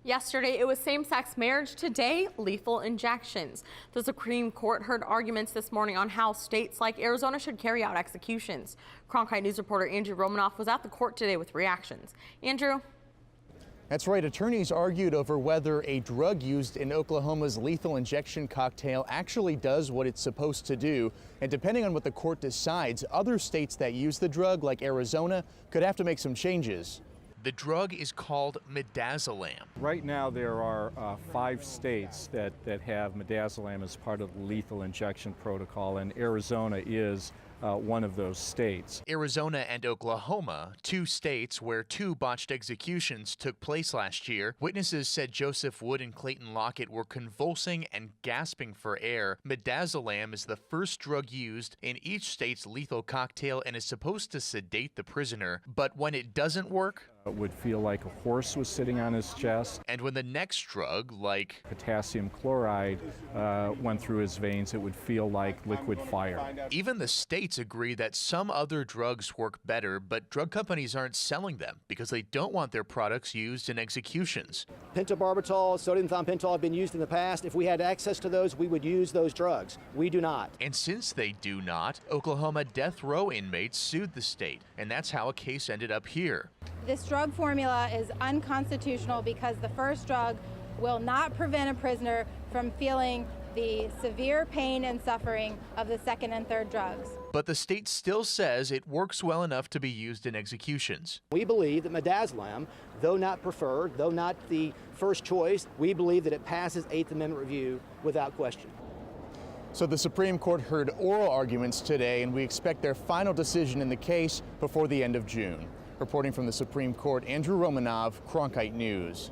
Yesterday, it was same-sex marriage. Today, lethal injections. The Supreme Court heard arguments this morning on how states like Arizona should carry out executions. Cronkite News reporter Andrew Romanoff was at the court today with reactions. Andrew? That's right. Attorneys argued over whether a drug used in Oklahoma's lethal injection cocktail actually does what it's supposed to do. And depending on what the court decides, other states that use the drug, like Arizona, could have to make some changes. The drug is called midazolam. Right now there are 5 states that have midazolam as part of the lethal injection protocol, and Arizona is one of those states. Arizona and Oklahoma, 2 states where 2 botched executions took place last year. Witnesses said Joseph Wood and Clayton Lockett were convulsing and gasping for air. Midazolam is the first drug used in each state's lethal cocktail and is supposed to sedate the prisoner. But when it doesn't work, It would feel like a horse was sitting on his chest. and when the next drug, like Potassium chloride went through his veins, it would feel like liquid fire. even the states agree that some other drugs work better, but drug companies aren't selling them because they don't want their products used in executions. Pentobarbital, sodium thiopental have been used in the past. If we had access to those, we would use those drugs. We do not. And since they do not, Oklahoma death row inmates sued the state, and that's how a case ended up here. This drug formula is unconstitutional because the first drug will not prevent a prisoner from feeling the severe pain and suffering of the second and third drugs. But the state still says it works well enough to be used in executions. We believe that midazolam, though not preferred, though not the first choice, we believe that it passes 8th Amendment review without question. So the Supreme Court heard oral arguments today, and we expect their final decision in the case before the end of June. Reporting from the Supreme Court, Andrew Romanov, Cronkite News.